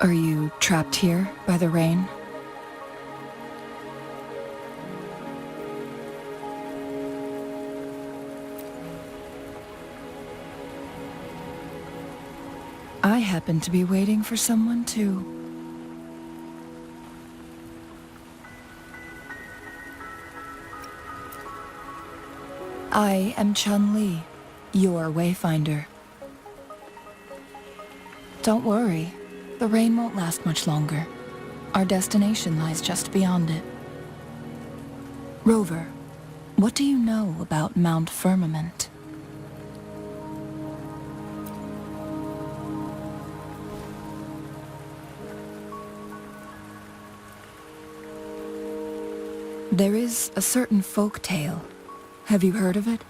Are you trapped here by the rain? I happen to be waiting for someone too. I am Chun-Li, your wayfinder. Don't worry, the rain won't last much longer. Our destination lies just beyond it. Rover, what do you know about Mount Firmament? There is a certain folk tale. Have you heard of it?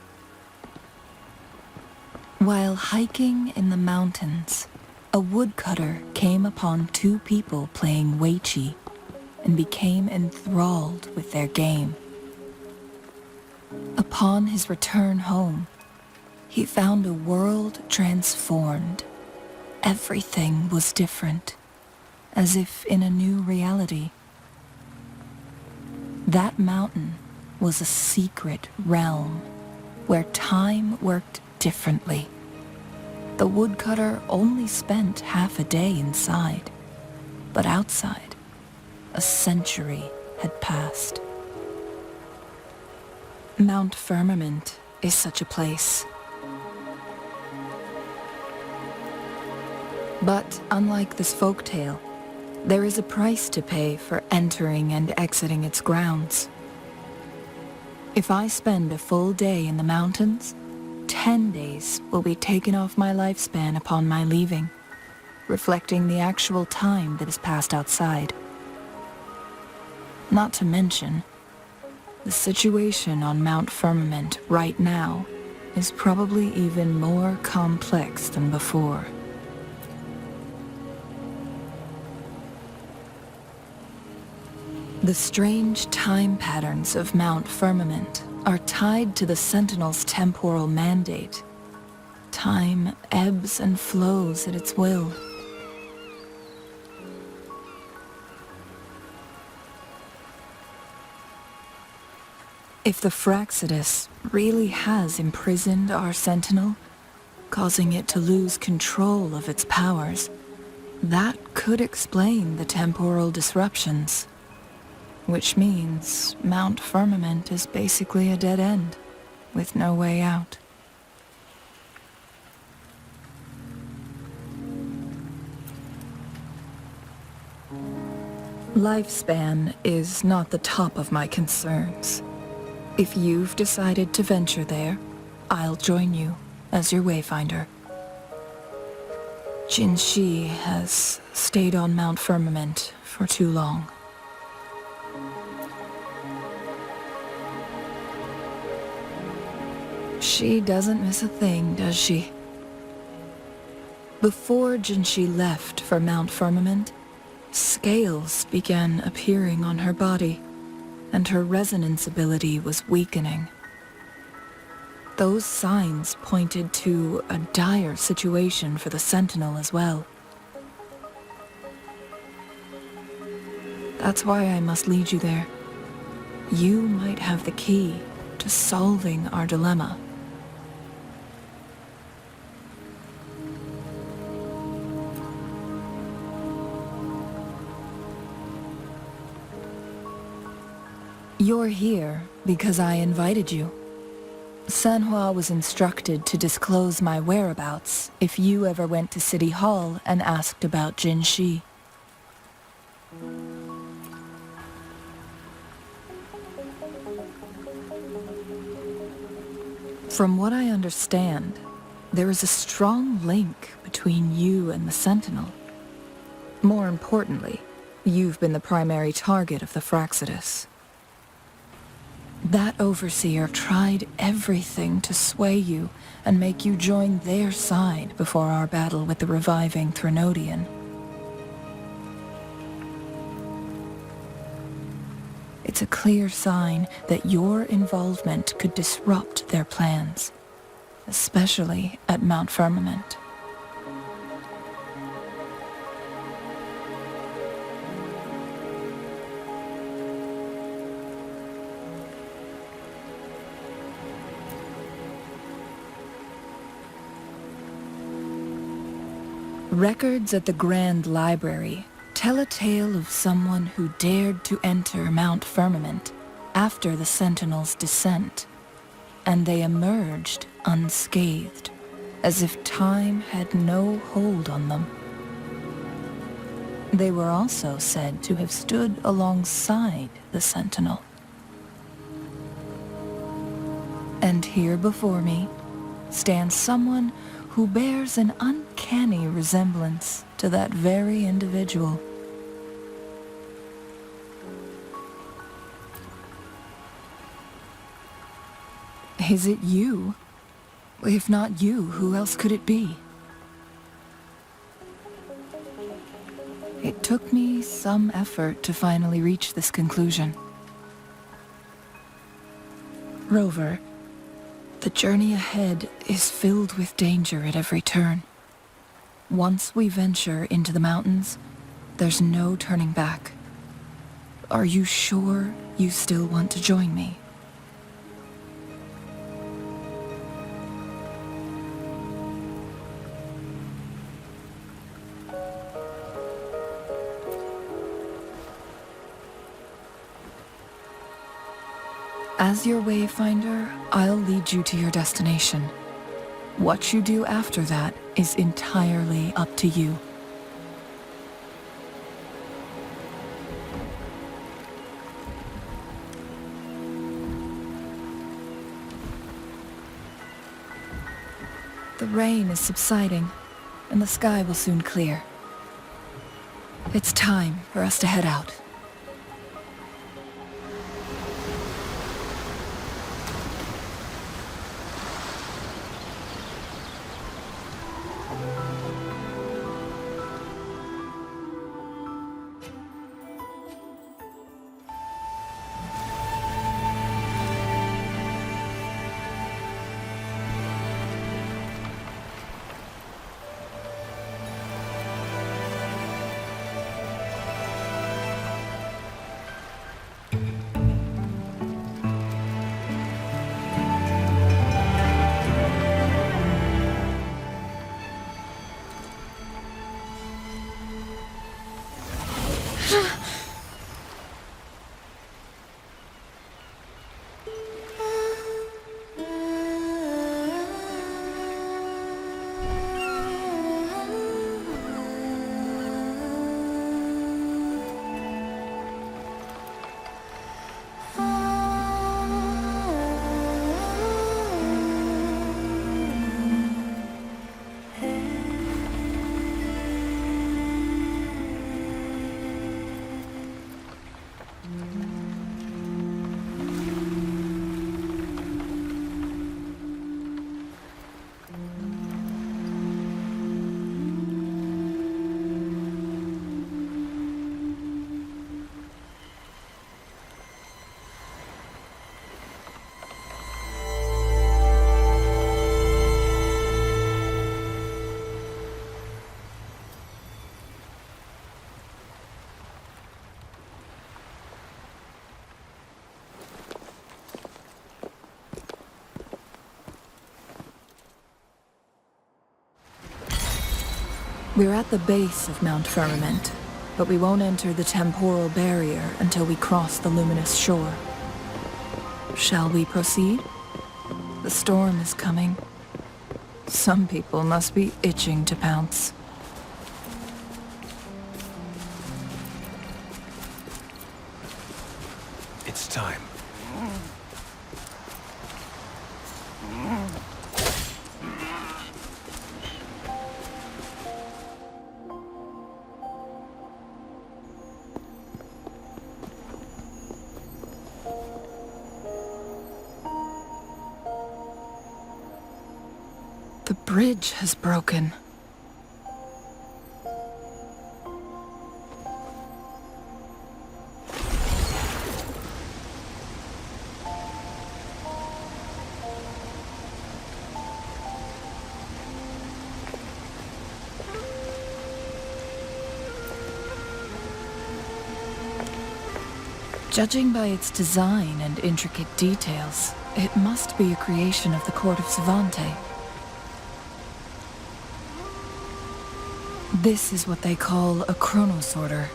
While hiking in the mountains, a woodcutter came upon two people playing weiqi and became enthralled with their game. Upon his return home, he found a world transformed. Everything was different, as if in a new reality. That mountain was a secret realm where time worked differently. The woodcutter only spent half a day inside, but outside, a century had passed. Mount Firmament is such a place. But unlike this folktale, there is a price to pay for entering and exiting its grounds. If I spend a full day in the mountains, 10 days will be taken off my lifespan upon my leaving, reflecting the actual time that is passed outside. Not to mention, the situation on Mount Firmament right now is probably even more complex than before. The strange time patterns of Mount Firmament are tied to the Sentinel's temporal mandate. Time ebbs and flows at its will. If the Fractsidus really has imprisoned our Sentinel, causing it to lose control of its powers, that could explain the temporal disruptions. Which means Mount Firmament is basically a dead end, with no way out. Lifespan is not the top of my concerns. If you've decided to venture there, I'll join you as your wayfinder. Jinzhou has stayed on Mount Firmament for too long. She doesn't miss a thing, does she? Before Jinzhou left for Mount Firmament, scales began appearing on her body, and her resonance ability was weakening. Those signs pointed to a dire situation for the Sentinel as well. That's why I must lead you there. You might have the key to solving our dilemma. You're here because I invited you. Sanhua was instructed to disclose my whereabouts if you ever went to City Hall and asked about Jinzhou. From what I understand, there is a strong link between you and the Sentinel. More importantly, you've been the primary target of the Fractsidus. That overseer tried everything to sway you and make you join their side before our battle with the reviving Threnodian. It's a clear sign that your involvement could disrupt their plans, especially at Mount Firmament. Records at the Grand Library tell a tale of someone who dared to enter Mount Firmament after the Sentinels' descent, and they emerged unscathed, as if time had no hold on them. They were also said to have stood alongside the Sentinel. And here before me stands someone who bears an uncanny resemblance to that very individual. Is it you? If not you, who else could it be? It took me some effort to finally reach this conclusion. Rover, the journey ahead is filled with danger at every turn. Once we venture into the mountains, there's no turning back. Are you sure you still want to join me? As your wayfinder, I'll lead you to your destination. What you do after that is entirely up to you. The rain is subsiding, and the sky will soon clear. It's time for us to head out. We're at the base of Mount Firmament, but we won't enter the temporal barrier until we cross the Luminous Shore. Shall we proceed? The storm is coming. Some people must be itching to pounce. It's time. The bridge has broken. Judging by its design and intricate details, it must be a creation of the court of Savante. This is what they call a chronosorter.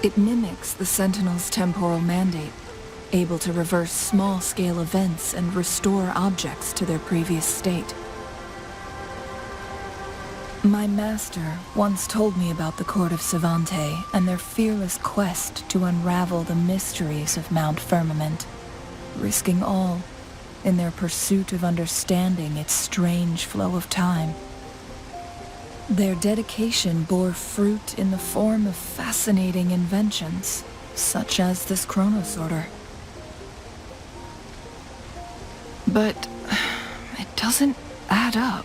It mimics the Sentinel's temporal mandate, able to reverse small-scale events and restore objects to their previous state. My master once told me about the court of Savante and their fearless quest to unravel the mysteries of Mount Firmament, risking all in their pursuit of understanding its strange flow of time. Their dedication bore fruit in the form of fascinating inventions, such as this chronosorter. But it doesn't add up.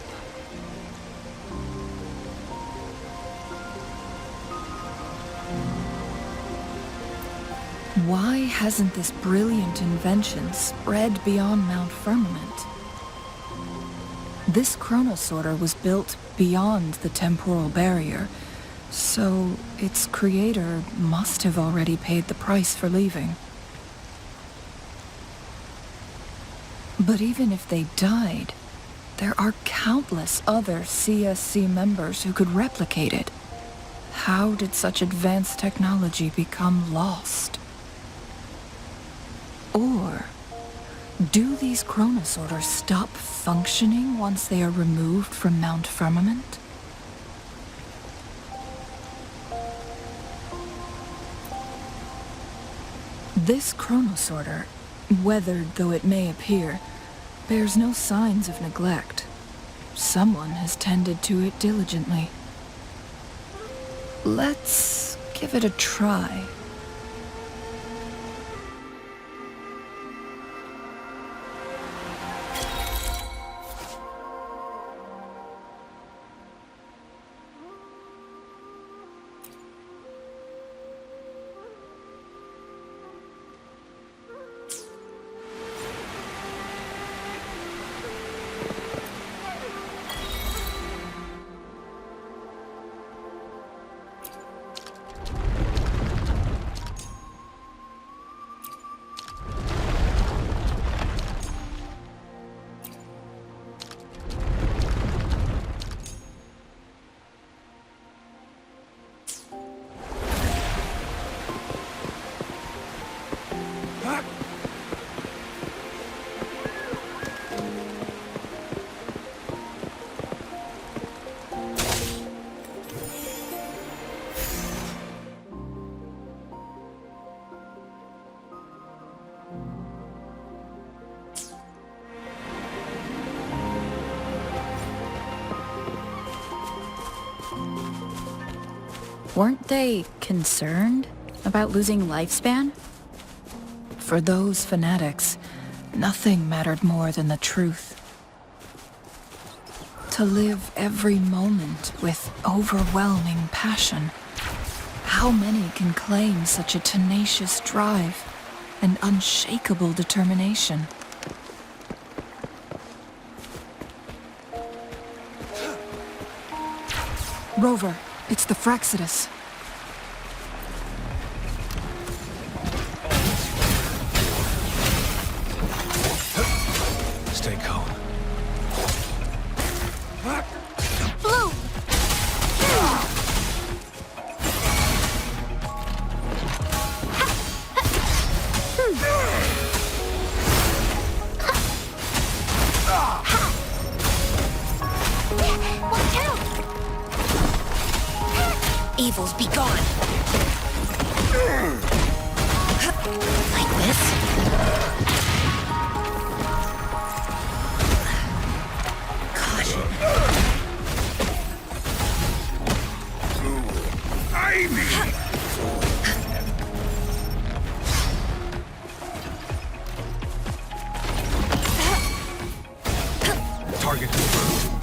Why hasn't this brilliant invention spread beyond Mount Firmament? This chronosorter was built beyond the temporal barrier, so its creator must have already paid the price for leaving. But even if they died, there are countless other CSC members who could replicate it. How did such advanced technology become lost? Or do these chronosorters stop functioning once they are removed from Mount Firmament? This chronosorter, weathered though it may appear, bears no signs of neglect. Someone has tended to it diligently. Let's give it a try. Weren't they concerned about losing lifespan? For those fanatics, nothing mattered more than the truth. To live every moment with overwhelming passion. How many can claim such a tenacious drive and unshakable determination? Rover, it's the Fraxidus. Stay calm. Blue! Watch out! Evils be gone. Like this? Caution. Target confirmed.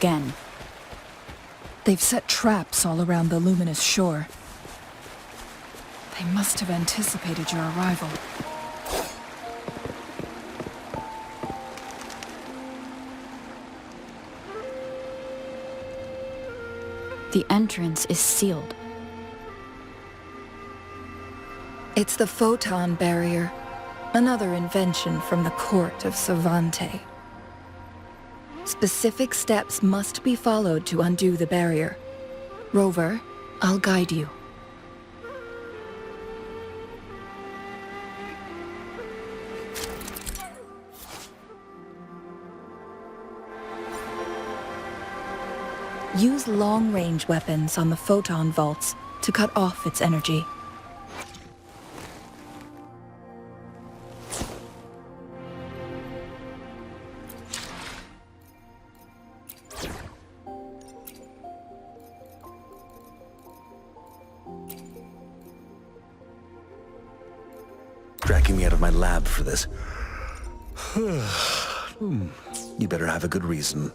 again. They've set traps all around the Luminous Shore. They must have anticipated your arrival. The entrance is sealed. It's the photon barrier, another invention from the court of Savante. Specific steps must be followed to undo the barrier. Rover, I'll guide you. Use long-range weapons on the photon vaults to cut off its energy. Dragging me out of my lab for this. You better have a good reason.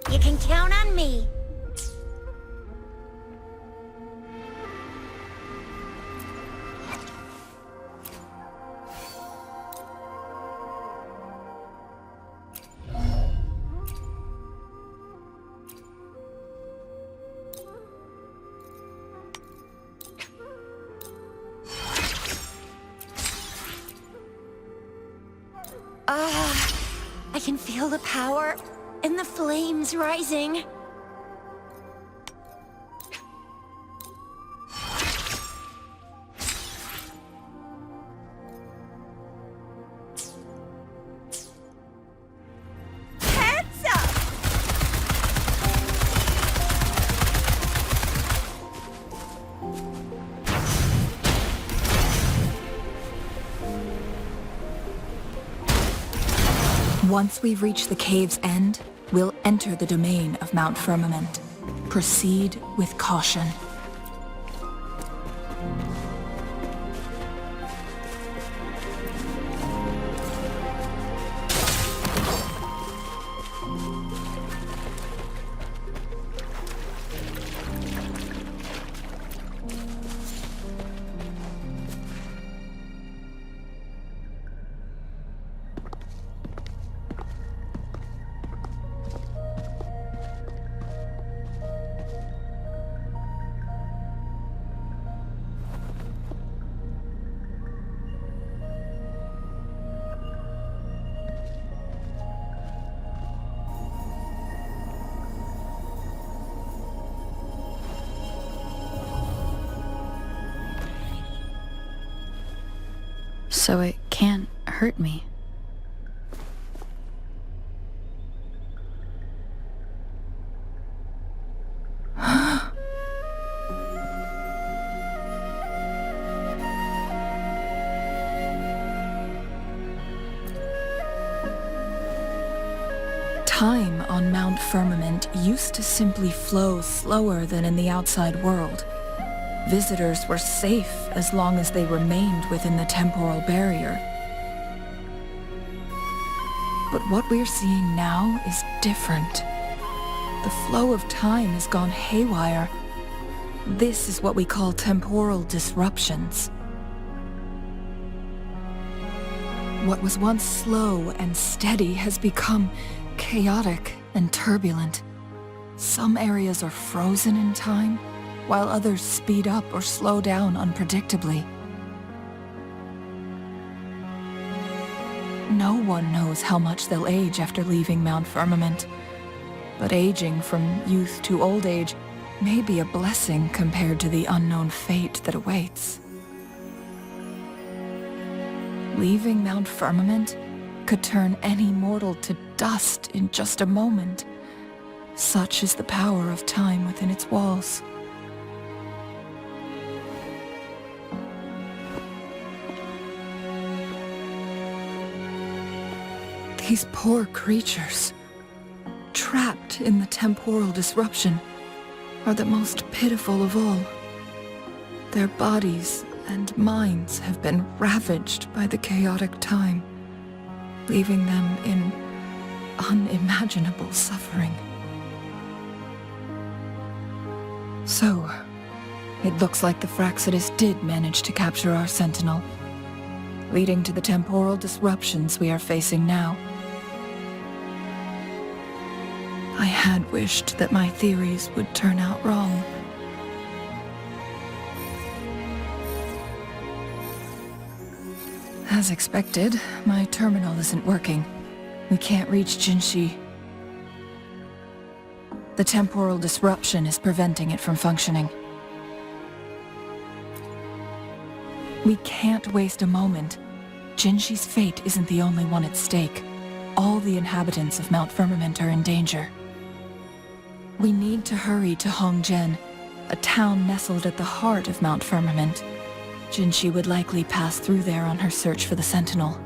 You can count on me. I can feel the power and the flames rising. Heads up! Once we reach the cave's end, we'll enter the domain of Mount Firmament. Proceed with caution. So it can't hurt me. Time on Mount Firmament used to simply flow slower than in the outside world. Visitors were safe as long as they remained within the temporal barrier. But what we're seeing now is different. The flow of time has gone haywire. This is what we call temporal disruptions. What was once slow and steady has become chaotic and turbulent. Some areas are frozen in time, while others speed up or slow down unpredictably. No one knows how much they'll age after leaving Mount Firmament, but aging from youth to old age may be a blessing compared to the unknown fate that awaits. Leaving Mount Firmament could turn any mortal to dust in just a moment. Such is the power of time within its walls. These poor creatures, trapped in the temporal disruption, are the most pitiful of all. Their bodies and minds have been ravaged by the chaotic time, leaving them in unimaginable suffering. So, it looks like the Fraxidus did manage to capture our sentinel, leading to the temporal disruptions we are facing now. I had wished that my theories would turn out wrong. As expected, my terminal isn't working. We can't reach Jinzhou. The temporal disruption is preventing it from functioning. We can't waste a moment. Jinzhi's fate isn't the only one at stake. All the inhabitants of Mount Firmament are in danger. We need to hurry to Hongen, a town nestled at the heart of Mount Firmament. Jinzhou would likely pass through there on her search for the Sentinel.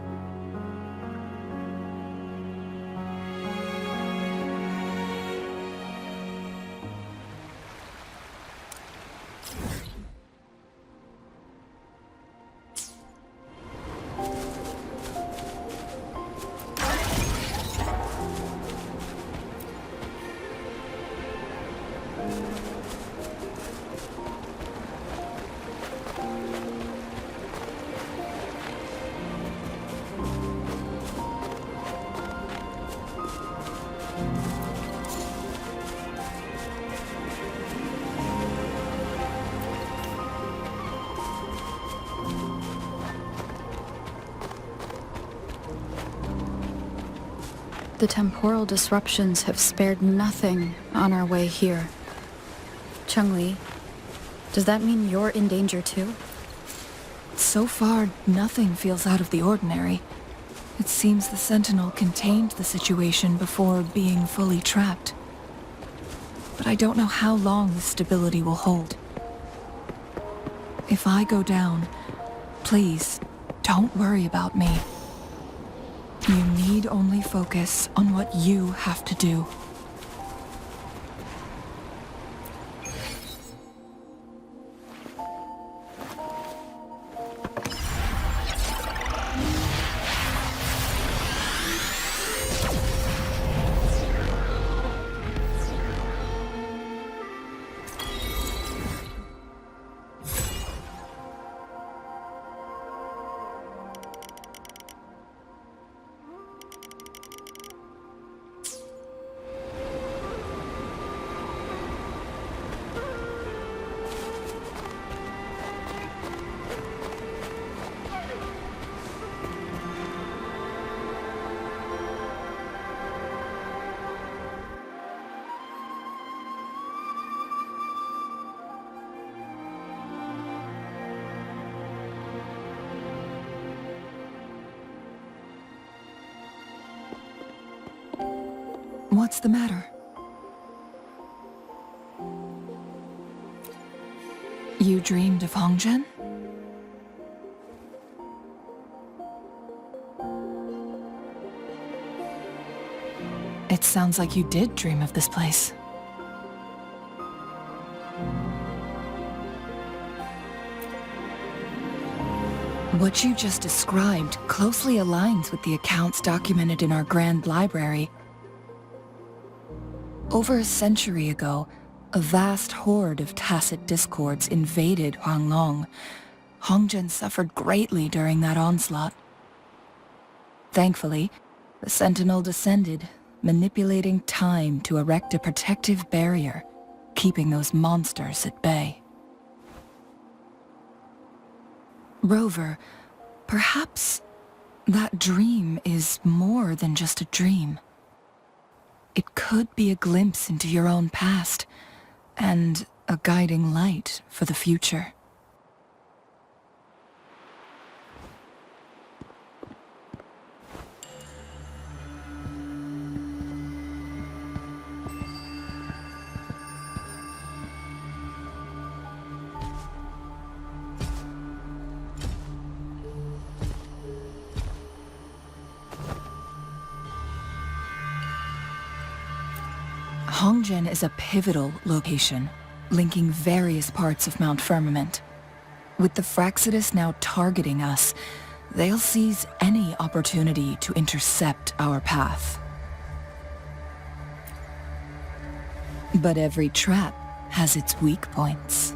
The temporal disruptions have spared nothing on our way here. Changli, does that mean you're in danger too? So far, nothing feels out of the ordinary. It seems the Sentinel contained the situation before being fully trapped. But I don't know how long this stability will hold. If I go down, please, don't worry about me. You need only focus on what you have to do. What's the matter? You dreamed of Hongen? It sounds like you did dream of this place. What you just described closely aligns with the accounts documented in our Grand Library. Over a century ago, a vast horde of tacit discords invaded Huanglongl. Hongen suffered greatly during that onslaught. Thankfully, the Sentinel descended, manipulating time to erect a protective barrier, keeping those monsters at bay. Rover, perhaps that dream is more than just a dream. It could be a glimpse into your own past, and a guiding light for the future. Hongen is a pivotal location, linking various parts of Mount Firmament. With the Fraxidus now targeting us, they'll seize any opportunity to intercept our path. But every trap has its weak points.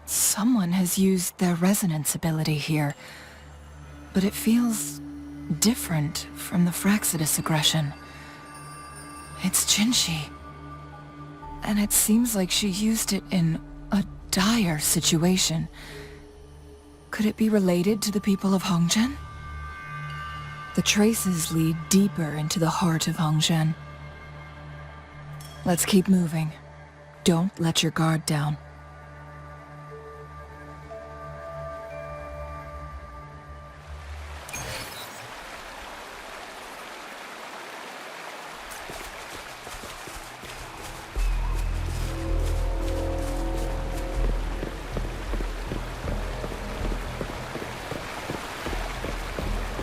Someone has used their resonance ability here, but it feels different from the Fraxidus aggression. It's Jinzhou, and it seems like she used it in a dire situation. Could it be related to the people of Hongen? The traces lead deeper into the heart of Hongen. Let's keep moving. Don't let your guard down.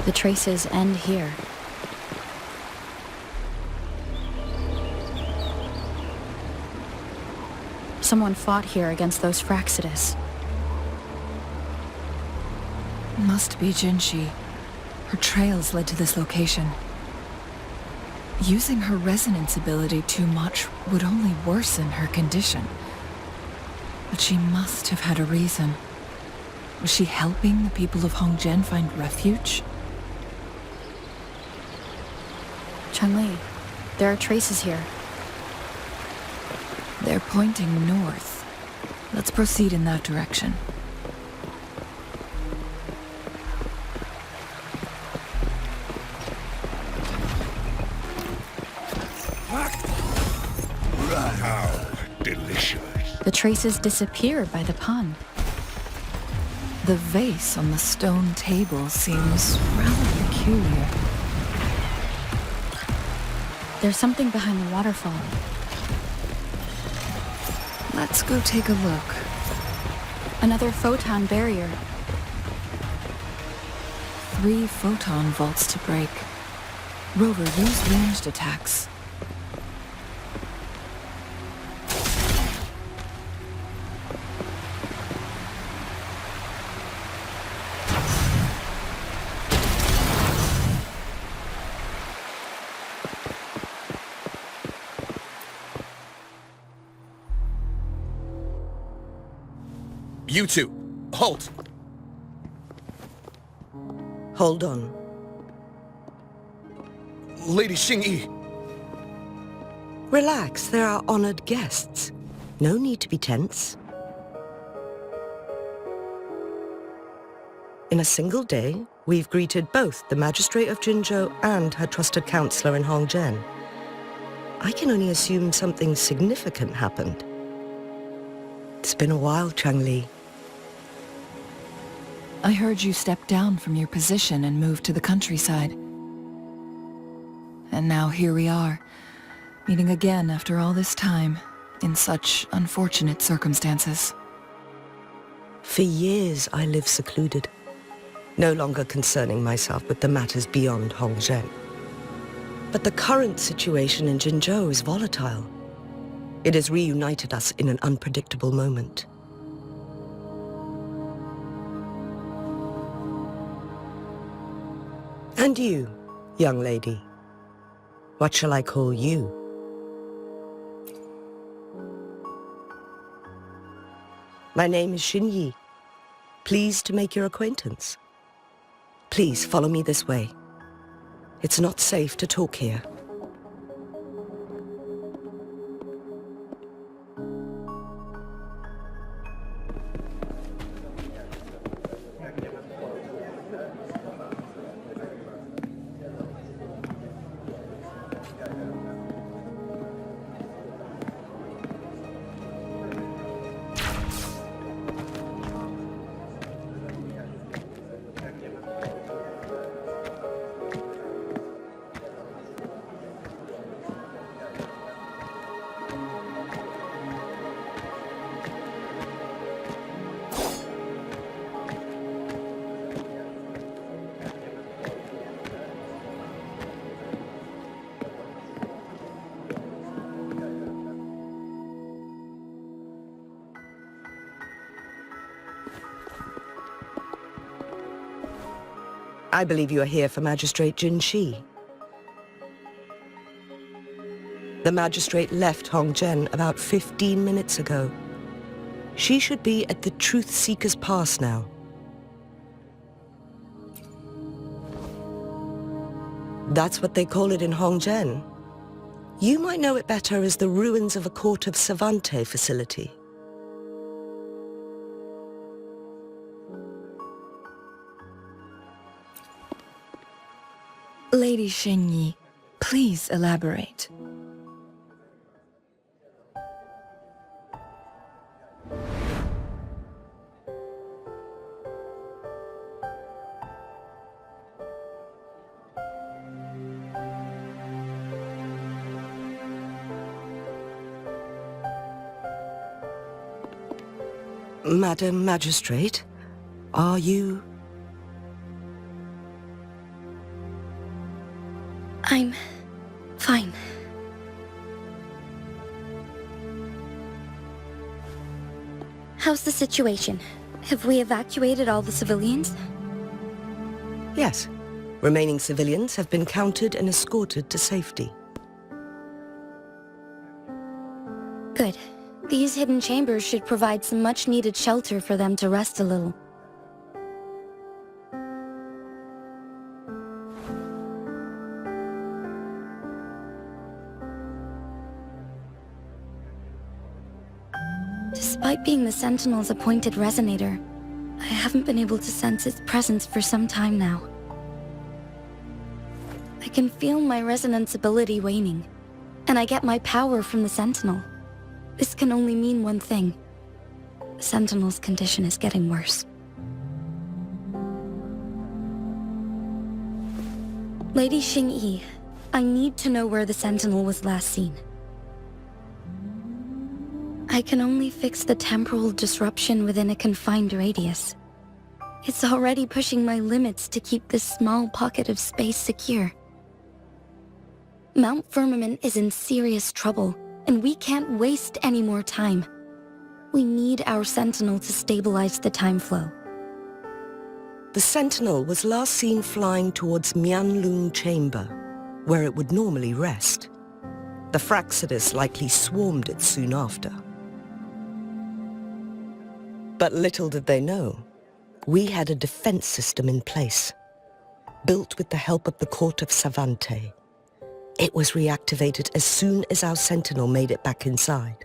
The traces end here. Someone fought here against those Fraxidus. Must be Jinzhou. Her trails led to this location. Using her resonance ability too much would only worsen her condition. But she must have had a reason. Was she helping the people of Hongen find refuge? Chun-Li, there are traces here. They're pointing north. Let's proceed in that direction. How delicious. The traces disappear by the pond. The vase on the stone table seems rather peculiar. There's something behind the waterfall. Let's go take a look. Another photon barrier. 3 photon vaults to break. Rover, use ranged attacks. You two, halt! Hold on. Lady Xingyi. Relax, there are honored guests. No need to be tense. In a single day, we've greeted both the Magistrate of Jinzhou and her trusted counselor in Hongen. I can only assume something significant happened. It's been a while, Chun-Li. I heard you stepped down from your position and moved to the countryside. And now here we are, meeting again after all this time, in such unfortunate circumstances. For years I lived secluded, no longer concerning myself with the matters beyond Hongen. But the current situation in Jinzhou is volatile. It has reunited us in an unpredictable moment. And you, young lady, what shall I call you? My name is Xinyi. Pleased to make your acquaintance. Please follow me this way. It's not safe to talk here. I believe you are here for Magistrate Jinzhou. The Magistrate left Hongen about 15 minutes ago. She should be at the Truth Seeker's Pass now. That's what they call it in Hongen. You might know it better as the ruins of a Court of Savante facility. Lady Xinyi, please elaborate. Madam Magistrate, are you... I'm fine. How's the situation? Have we evacuated all the civilians? Yes. Remaining civilians have been counted and escorted to safety. Good. These hidden chambers should provide some much-needed shelter for them to rest a little. Despite being the Sentinel's appointed resonator, I haven't been able to sense its presence for some time now. I can feel my resonance ability waning, and I get my power from the Sentinel. This can only mean one thing. The Sentinel's condition is getting worse. Lady Xingyi, I need to know where the Sentinel was last seen. I can only fix the temporal disruption within a confined radius. It's already pushing my limits to keep this small pocket of space secure. Mount Firmament is in serious trouble, and we can't waste any more time. We need our Sentinel to stabilize the time flow. The Sentinel was last seen flying towards Huanglongl chamber, where it would normally rest. The Fraxidus likely swarmed it soon after. But little did they know, we had a defense system in place, built with the help of the Court of Savante. It was reactivated as soon as our Sentinel made it back inside.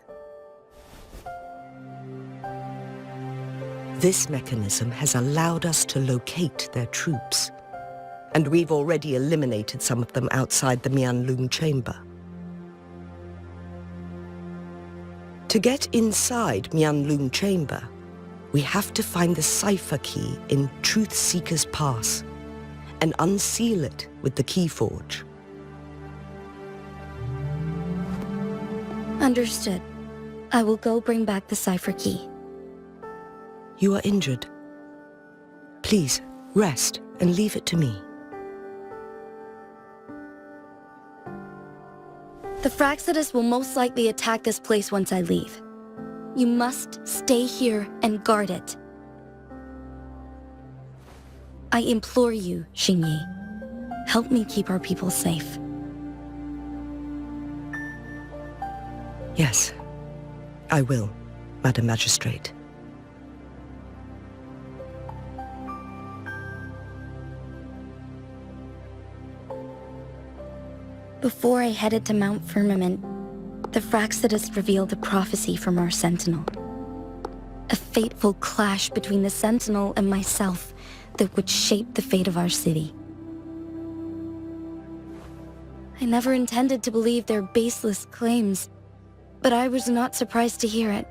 This mechanism has allowed us to locate their troops, and we've already eliminated some of them outside the Huanglongl chamber. To get inside Huanglongl chamber, we have to find the cipher key in Truth Seeker's Pass and unseal it with the Keyforge. Understood. I will go bring back the cipher key. You are injured. Please, rest and leave it to me. The Fraxidus will most likely attack this place once I leave. You must stay here and guard it. I implore you, Xingyi. Help me keep our people safe. Yes, I will, Madam Magistrate. Before I headed to Mount Firmament, the Fraxidus revealed a prophecy from our Sentinel. A fateful clash between the Sentinel and myself that would shape the fate of our city. I never intended to believe their baseless claims, but I was not surprised to hear it.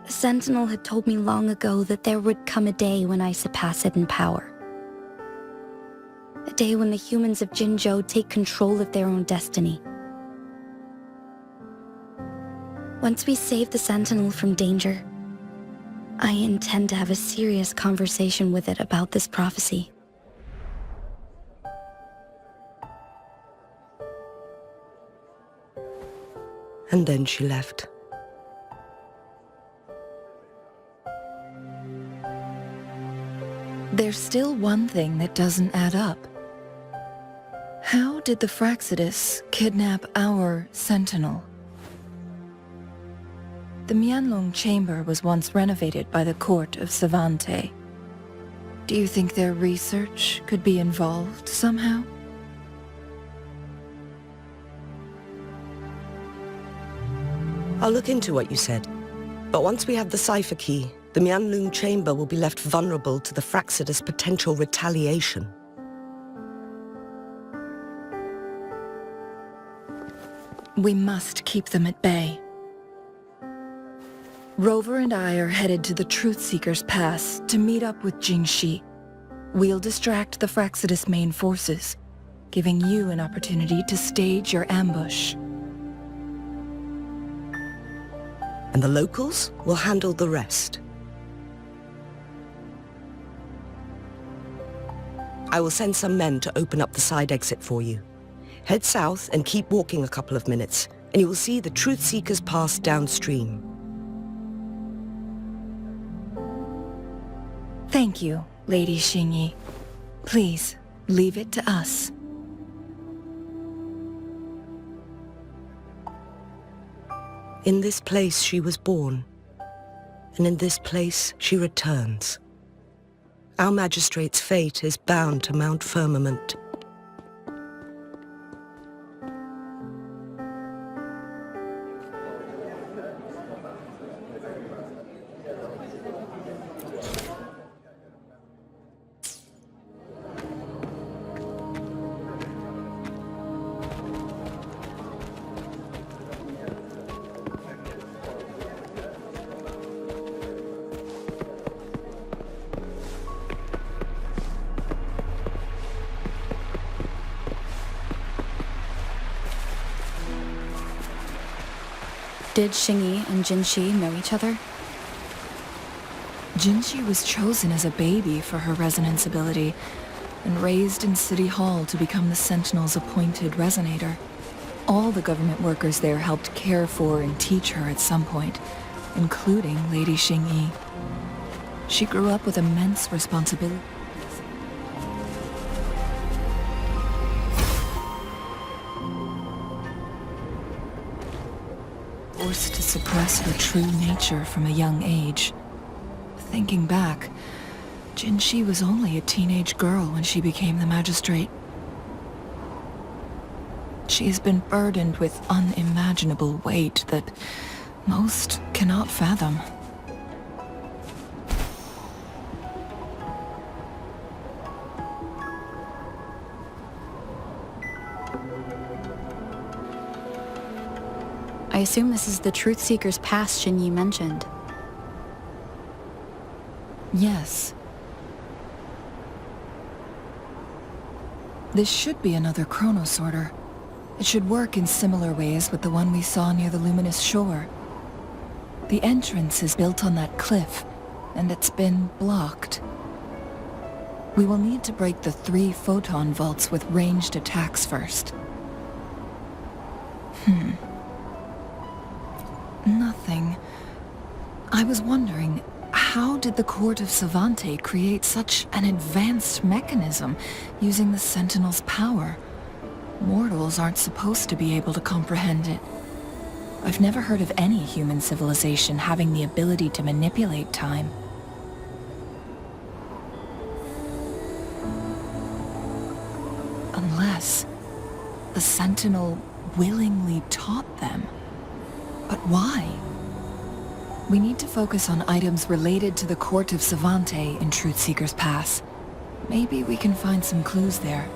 The Sentinel had told me long ago that there would come a day when I surpass it in power. A day when the humans of Jinzhou take control of their own destiny. Once we save the Sentinel from danger, I intend to have a serious conversation with it about this prophecy. And then she left. There's still one thing that doesn't add up. How did the Fraxidus kidnap our Sentinel? The Huanglongl chamber was once renovated by the court of Savante. Do you think their research could be involved somehow? I'll look into what you said. But once we have the cipher key, the Huanglongl chamber will be left vulnerable to the Fraxidus' potential retaliation. We must keep them at bay. Rover and I are headed to the Truth Seeker's Pass to meet up with Jinzhou. We'll distract the Fraxidus' main forces, giving you an opportunity to stage your ambush. And the locals will handle the rest. I will send some men to open up the side exit for you. Head south and keep walking a couple of minutes, and you will see the Truth Seeker's Pass downstream. Thank you, Lady Xingyi. Please, leave it to us. In this place she was born, and in this place she returns. Our Magistrate's fate is bound to Mount Firmament. Did Xingyi and Jinzhou know each other? Jinzhou was chosen as a baby for her resonance ability and raised in City Hall to become the Sentinel's appointed resonator. All the government workers there helped care for and teach her at some point, including Lady Xingyi. She grew up with immense responsibility. Forced to suppress her true nature from a young age. Thinking back, Jinzhou was only a teenage girl when she became the Magistrate. She has been burdened with unimaginable weight that most cannot fathom. I assume this is the Truth Seeker's Pass Xingyi mentioned. Yes. This should be another chronosorter. It should work in similar ways with the one we saw near the Luminous Shore. The entrance is built on that cliff, and it's been blocked. We will need to break the 3 photon vaults with ranged attacks first. Nothing. I was wondering, how did the Court of Savante create such an advanced mechanism using the Sentinel's power? Mortals aren't supposed to be able to comprehend it. I've never heard of any human civilization having the ability to manipulate time. Unless the Sentinel willingly taught them. But why? We need to focus on items related to the court of Savante in Truthseeker's Pass. Maybe we can find some clues there.